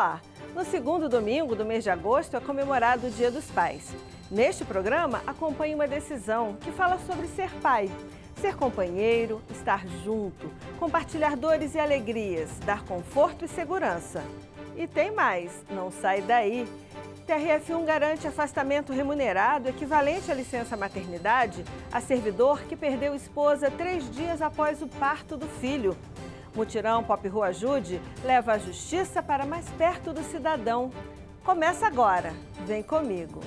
Olá! No segundo domingo do mês de agosto é comemorado o Dia dos Pais. Neste programa, acompanhe uma decisão que fala sobre ser pai. Ser companheiro, estar junto, compartilhar dores e alegrias, dar conforto e segurança. E tem mais, não sai daí. TRF1 garante afastamento remunerado equivalente à licença maternidade a servidor que perdeu esposa 3 dias após o parto do filho. Mutirão Pop Rua Ajude leva a justiça para mais perto do cidadão. Começa agora. Vem comigo.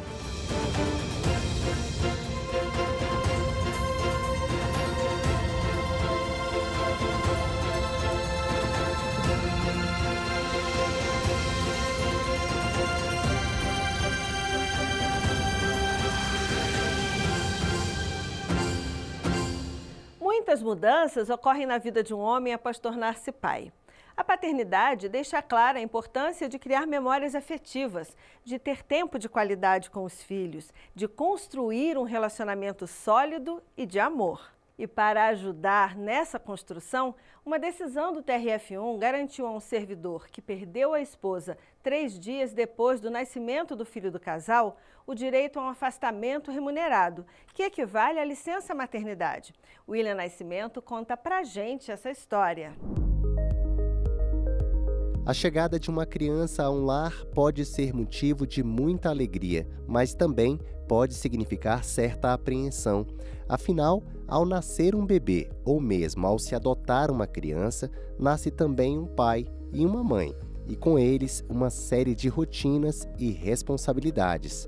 Muitas mudanças ocorrem na vida de um homem após tornar-se pai. A paternidade deixa clara a importância de criar memórias afetivas, de ter tempo de qualidade com os filhos, de construir um relacionamento sólido e de amor. E para ajudar nessa construção, uma decisão do TRF1 garantiu a um servidor que perdeu a esposa 3 dias depois do nascimento do filho do casal o direito a um afastamento remunerado, que equivale à licença maternidade. William Nascimento conta pra gente essa história. A chegada de uma criança a um lar pode ser motivo de muita alegria, mas também pode significar certa apreensão. Afinal, ao nascer um bebê, ou mesmo ao se adotar uma criança, nasce também um pai e uma mãe, e com eles uma série de rotinas e responsabilidades.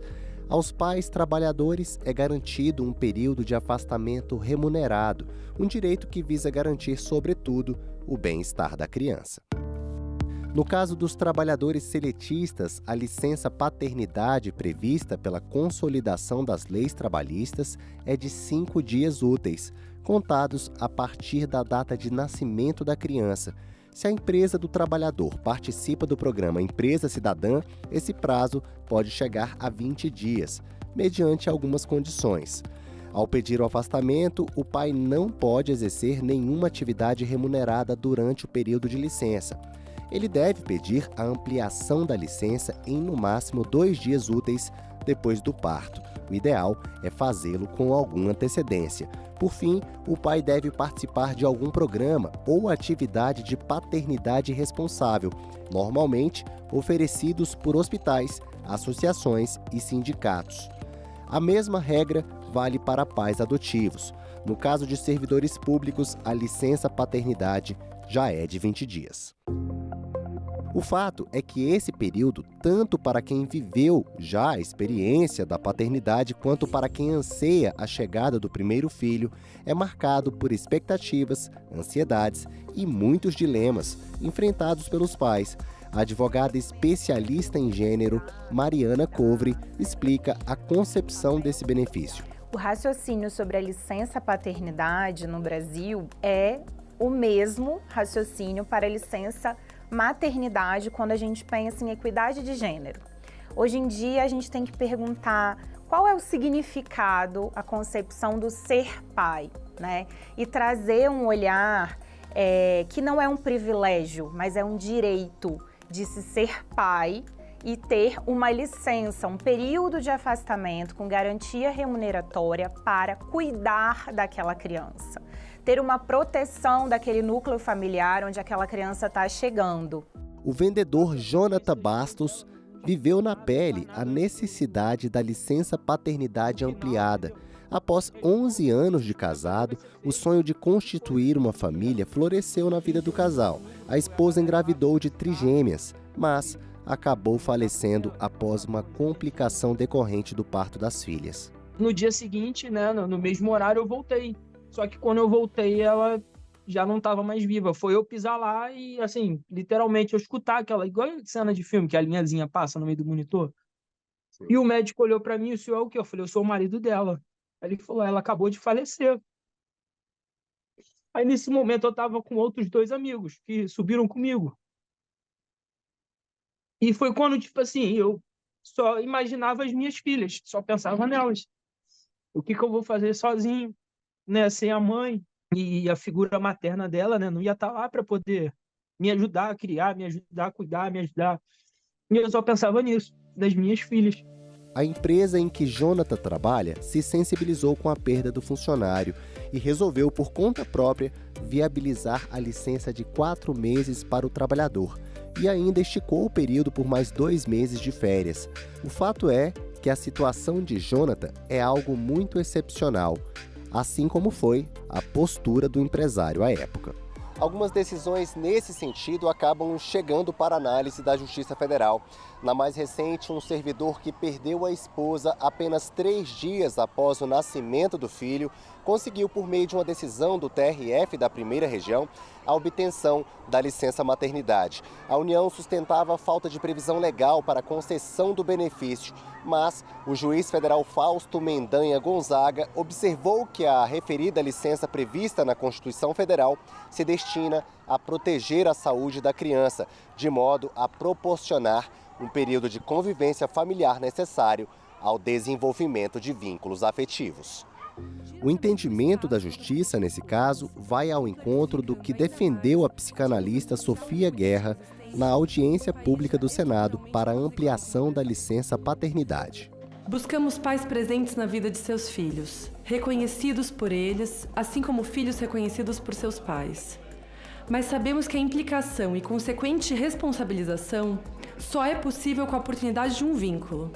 Aos pais trabalhadores é garantido um período de afastamento remunerado, um direito que visa garantir, sobretudo, o bem-estar da criança. No caso dos trabalhadores seletistas, a licença paternidade prevista pela consolidação das leis trabalhistas é de 5 dias úteis, contados a partir da data de nascimento da criança. Se a empresa do trabalhador participa do programa Empresa Cidadã, esse prazo pode chegar a 20 dias, mediante algumas condições. Ao pedir o afastamento, o pai não pode exercer nenhuma atividade remunerada durante o período de licença. Ele deve pedir a ampliação da licença em no máximo 2 dias úteis depois do parto. O ideal é fazê-lo com alguma antecedência. Por fim, o pai deve participar de algum programa ou atividade de paternidade responsável, normalmente oferecidos por hospitais, associações e sindicatos. A mesma regra vale para pais adotivos. No caso de servidores públicos, a licença paternidade já é de 20 dias. O fato é que esse período, tanto para quem viveu já a experiência da paternidade, quanto para quem anseia a chegada do primeiro filho, é marcado por expectativas, ansiedades e muitos dilemas enfrentados pelos pais. A advogada especialista em gênero, Mariana Covre, explica a concepção desse benefício. O raciocínio sobre a licença paternidade no Brasil é o mesmo raciocínio para a licença maternidade quando a gente pensa em equidade de gênero. Hoje em dia a gente tem que perguntar qual é o significado, a concepção do ser pai, né? E trazer um olhar que não é um privilégio, mas é um direito de se ser pai e ter uma licença, um período de afastamento com garantia remuneratória para cuidar daquela criança. Ter uma proteção daquele núcleo familiar onde aquela criança está chegando. O vendedor Jonathan Bastos viveu na pele a necessidade da licença paternidade ampliada. Após 11 anos de casado, o sonho de constituir uma família floresceu na vida do casal. A esposa engravidou de trigêmeas, mas acabou falecendo após uma complicação decorrente do parto das filhas. No dia seguinte, né, no mesmo horário, eu voltei. Só que quando eu voltei, ela já não estava mais viva. Foi eu pisar lá e, assim, literalmente, eu escutar aquela... Igual cena de filme, que a linhazinha passa no meio do monitor. Sim. E o médico olhou para mim e o senhor é o quê? Eu falei, eu sou o marido dela. Aí ele falou, ela acabou de falecer. Aí, nesse momento, eu estava com outros 2 amigos que subiram comigo. E foi quando, tipo assim, eu só imaginava as minhas filhas, só pensava nelas. O que eu vou fazer sozinho, né, sem a mãe e a figura materna dela, né, não ia estar lá para poder me ajudar a criar, me ajudar a cuidar, me ajudar E eu só pensava nisso, das minhas filhas. A empresa em que Jonathan trabalha se sensibilizou com a perda do funcionário e resolveu, por conta própria, viabilizar a licença de 4 meses para o trabalhador e ainda esticou o período por mais 2 meses de férias. O fato é que a situação de Jonathan é algo muito excepcional, assim como foi a postura do empresário à época. Algumas decisões nesse sentido acabam chegando para análise da Justiça Federal. Na mais recente, um servidor que perdeu a esposa apenas 3 dias após o nascimento do filho conseguiu, por meio de uma decisão do TRF da Primeira Região, a obtenção da licença maternidade. A União sustentava a falta de previsão legal para a concessão do benefício, mas o juiz federal Fausto Mendanha Gonzaga observou que a referida licença prevista na Constituição Federal se destina a proteger a saúde da criança, de modo a proporcionar um período de convivência familiar necessário ao desenvolvimento de vínculos afetivos. O entendimento da Justiça, nesse caso, vai ao encontro do que defendeu a psicanalista Sofia Guerra na audiência pública do Senado para a ampliação da licença paternidade. Buscamos pais presentes na vida de seus filhos, reconhecidos por eles, assim como filhos reconhecidos por seus pais. Mas sabemos que a implicação e consequente responsabilização só é possível com a oportunidade de um vínculo.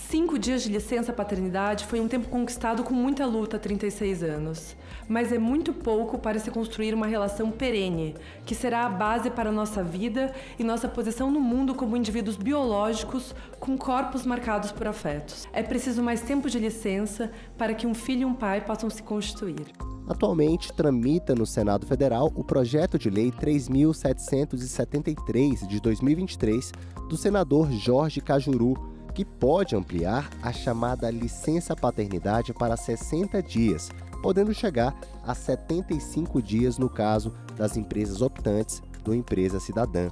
5 dias de licença paternidade foi um tempo conquistado com muita luta há 36 anos, mas é muito pouco para se construir uma relação perene, que será a base para a nossa vida e nossa posição no mundo como indivíduos biológicos com corpos marcados por afetos. É preciso mais tempo de licença para que um filho e um pai possam se constituir. Atualmente, tramita no Senado Federal o projeto de lei 3.773 de 2023 do senador Jorge Cajuru, que pode ampliar a chamada licença paternidade para 60 dias, podendo chegar a 75 dias no caso das empresas optantes do Empresa Cidadã,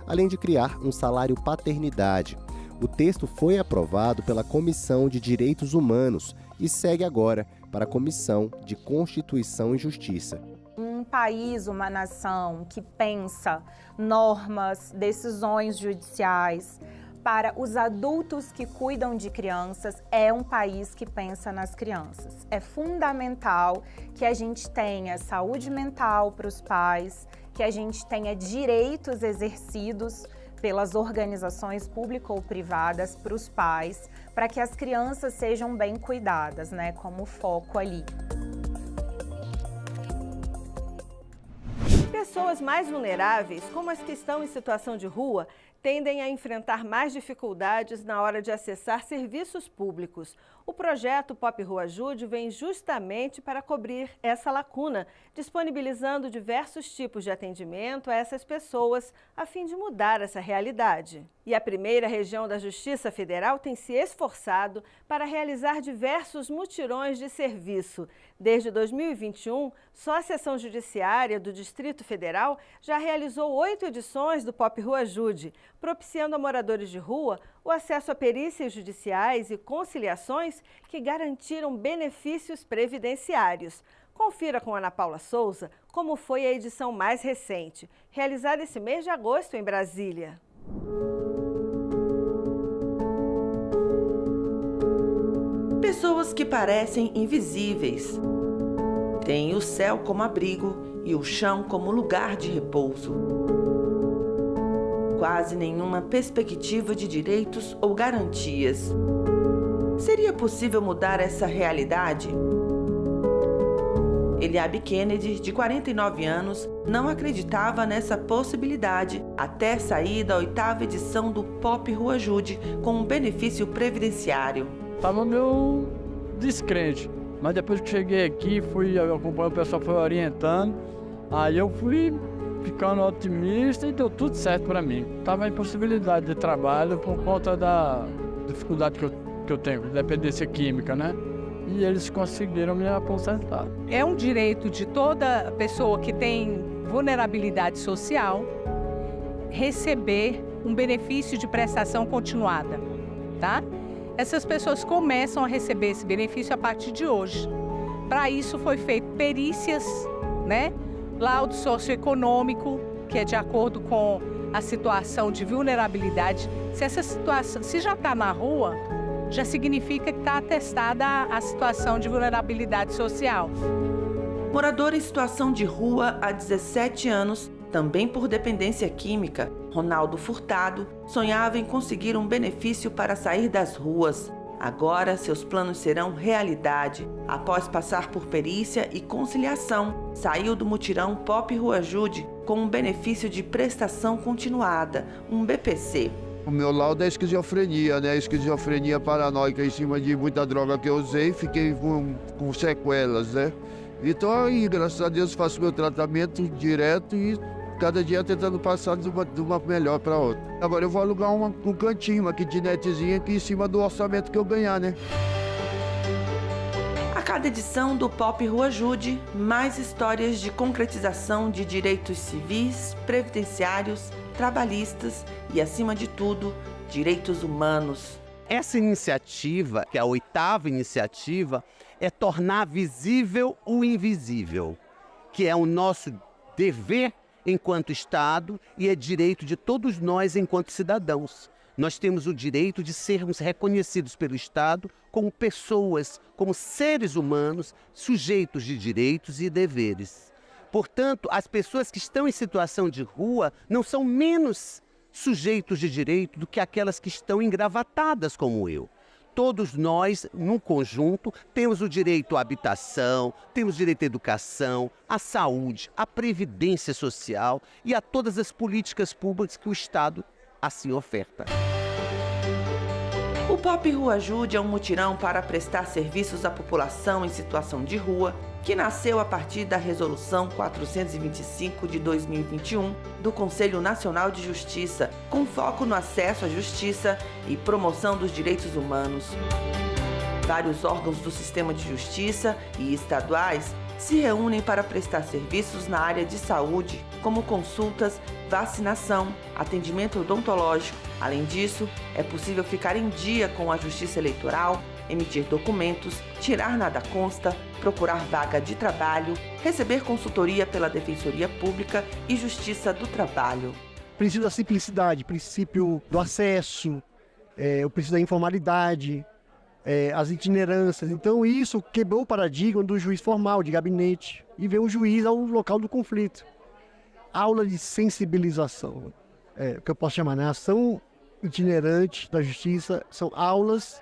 além de criar um salário paternidade. O texto foi aprovado pela Comissão de Direitos Humanos e segue agora para a Comissão de Constituição e Justiça. Um país, uma nação que pensa normas, decisões judiciais para os adultos que cuidam de crianças, é um país que pensa nas crianças. É fundamental que a gente tenha saúde mental para os pais, que a gente tenha direitos exercidos pelas organizações públicas ou privadas para os pais, para que as crianças sejam bem cuidadas, né, como foco ali. Pessoas mais vulneráveis, como as que estão em situação de rua, tendem a enfrentar mais dificuldades na hora de acessar serviços públicos. O projeto Pop Rua Ajude vem justamente para cobrir essa lacuna, disponibilizando diversos tipos de atendimento a essas pessoas, a fim de mudar essa realidade. E a Primeira Região da Justiça Federal tem se esforçado para realizar diversos mutirões de serviço. Desde 2021, só a Seção Judiciária do Distrito Federal já realizou 8 edições do Pop Rua Ajude, propiciando a moradores de rua o acesso a perícias judiciais e conciliações que garantiram benefícios previdenciários. Confira com Ana Paula Souza como foi a edição mais recente, realizada esse mês de agosto em Brasília. Pessoas que parecem invisíveis. Têm o céu como abrigo e o chão como lugar de repouso. Quase nenhuma perspectiva de direitos ou garantias. Seria possível mudar essa realidade? Eliabe Kennedy, de 49 anos, não acreditava nessa possibilidade até sair da 8ª edição do Pop Rua Ajude com um benefício previdenciário. Estava meio descrente, mas depois que cheguei aqui, fui acompanhando, o pessoal foi orientando, aí eu fui ficando otimista e deu tudo certo para mim. Estava em possibilidade de trabalho por conta da dificuldade que eu tenho, dependência química, né? E eles conseguiram me aposentar. É um direito de toda pessoa que tem vulnerabilidade social receber um benefício de prestação continuada, tá? Essas pessoas começam a receber esse benefício a partir de hoje. Para isso foi feito perícias, né? Laudo socioeconômico, que é de acordo com a situação de vulnerabilidade. Se essa situação, se já está na rua, já significa que está atestada a situação de vulnerabilidade social. Morador em situação de rua há 17 anos, também por dependência química, Ronaldo Furtado sonhava em conseguir um benefício para sair das ruas. Agora, seus planos serão realidade. Após passar por perícia e conciliação, saiu do mutirão Pop Rua Ajude com um benefício de prestação continuada, um BPC. O meu laudo é esquizofrenia, né? Esquizofrenia paranoica em cima de muita droga que eu usei, fiquei com sequelas, né? Então aí, graças a Deus, faço meu tratamento direto e cada dia tentando passar de uma melhor para outra. Agora eu vou alugar um cantinho, uma kitnetzinha aqui em cima do orçamento que eu ganhar, né? A cada edição do Pop Rua Ajude, mais histórias de concretização de direitos civis, previdenciários, trabalhistas e, acima de tudo, direitos humanos. Essa iniciativa, que é a 8ª iniciativa, é tornar visível o invisível, que é o nosso dever enquanto Estado e é direito de todos nós enquanto cidadãos. Nós temos o direito de sermos reconhecidos pelo Estado como pessoas, como seres humanos, sujeitos de direitos e deveres. Portanto, as pessoas que estão em situação de rua não são menos sujeitos de direito do que aquelas que estão engravatadas como eu. Todos nós, num conjunto, temos o direito à habitação, temos direito à educação, à saúde, à previdência social e a todas as políticas públicas que o Estado assim oferta. O Pop Rua Ajude é um mutirão para prestar serviços à população em situação de rua, que nasceu a partir da Resolução 425 de 2021 do Conselho Nacional de Justiça, com foco no acesso à justiça e promoção dos direitos humanos. Vários órgãos do sistema de justiça e estaduais se reúnem para prestar serviços na área de saúde, como consultas, vacinação, atendimento odontológico. Além disso, é possível ficar em dia com a Justiça Eleitoral, emitir documentos, tirar nada consta, procurar vaga de trabalho, receber consultoria pela Defensoria Pública e Justiça do Trabalho. Princípio da simplicidade, princípio do acesso, o princípio da informalidade, as itinerâncias. Então isso quebrou o paradigma do juiz formal, de gabinete, e veio o juiz ao local do conflito. Aula de sensibilização, que eu posso chamar, né? Ação itinerante da justiça, são aulas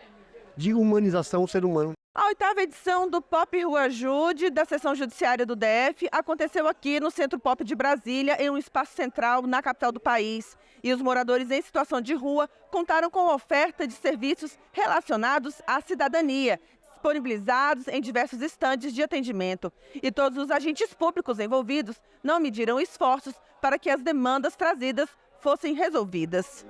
de humanização do ser humano. A 8ª edição do Pop Rua Ajude, da Seção Judiciária do DF, aconteceu aqui no Centro Pop de Brasília, em um espaço central na capital do país. E os moradores em situação de rua contaram com oferta de serviços relacionados à cidadania, disponibilizados em diversos estandes de atendimento. E todos os agentes públicos envolvidos não mediram esforços para que as demandas trazidas fossem resolvidas.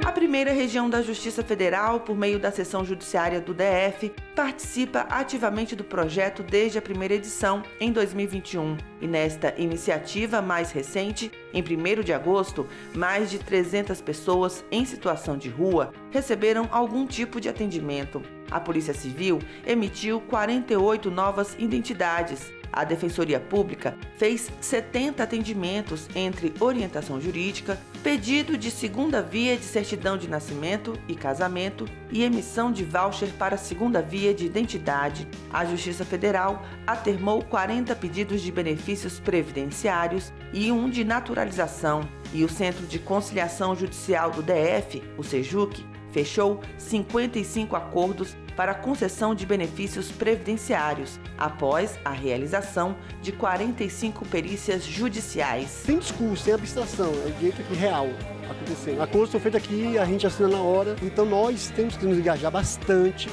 A primeira região da Justiça Federal, por meio da Seção Judiciária do DF, participa ativamente do projeto desde a primeira edição, em 2021. E nesta iniciativa mais recente, em 1º de agosto, mais de 300 pessoas em situação de rua receberam algum tipo de atendimento. A Polícia Civil emitiu 48 novas identidades. A Defensoria Pública fez 70 atendimentos entre orientação jurídica, pedido de segunda via de certidão de nascimento e casamento e emissão de voucher para segunda via de identidade. A Justiça Federal atermou 40 pedidos de benefícios previdenciários e um de naturalização. E o Centro de Conciliação Judicial do DF, o CEJUC, fechou 55 acordos para a concessão de benefícios previdenciários, após a realização de 45 perícias judiciais. Sem discurso, sem abstração, é o direito aqui real acontecendo. Acordos são feitos aqui, a gente assina na hora, então nós temos que nos engajar bastante.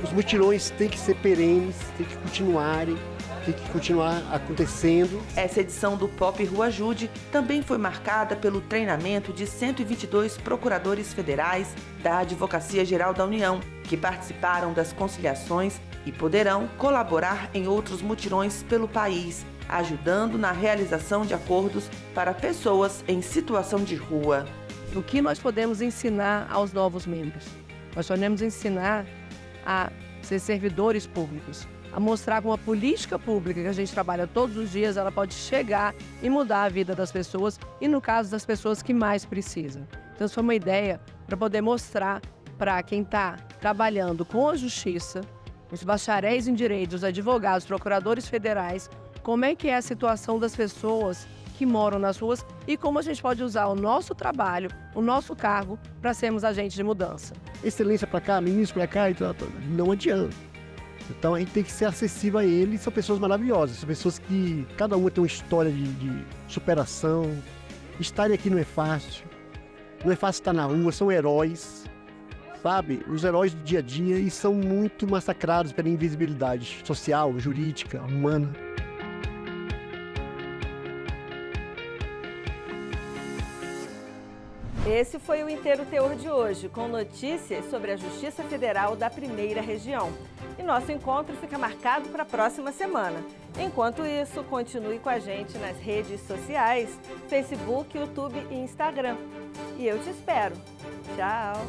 Os mutirões têm que ser perenes, têm que continuarem, tem que continuar acontecendo. Essa edição do Pop Rua Ajude também foi marcada pelo treinamento de 122 procuradores federais da Advocacia Geral da União, que participaram das conciliações e poderão colaborar em outros mutirões pelo país, ajudando na realização de acordos para pessoas em situação de rua. O que nós podemos ensinar aos novos membros? Nós podemos ensinar a ser servidores públicos, a mostrar como a política pública que a gente trabalha todos os dias, ela pode chegar e mudar a vida das pessoas e, no caso, das pessoas que mais precisam. Então, isso foi uma ideia para poder mostrar para quem está trabalhando com a justiça, os bacharéis em direito, os advogados, os procuradores federais, como é que é a situação das pessoas que moram nas ruas e como a gente pode usar o nosso trabalho, o nosso cargo, para sermos agentes de mudança. Excelência para cá, ministro para cá, não adianta. Então a gente tem que ser acessível a eles, são pessoas maravilhosas, são pessoas que cada uma tem uma história de superação. Estarem aqui não é fácil estar na rua, são heróis, sabe? Os heróis do dia a dia e são muito massacrados pela invisibilidade social, jurídica, humana. Esse foi o Inteiro Teor de hoje, com notícias sobre a Justiça Federal da Primeira Região. E nosso encontro fica marcado para a próxima semana. Enquanto isso, continue com a gente nas redes sociais, Facebook, YouTube e Instagram. E eu te espero. Tchau!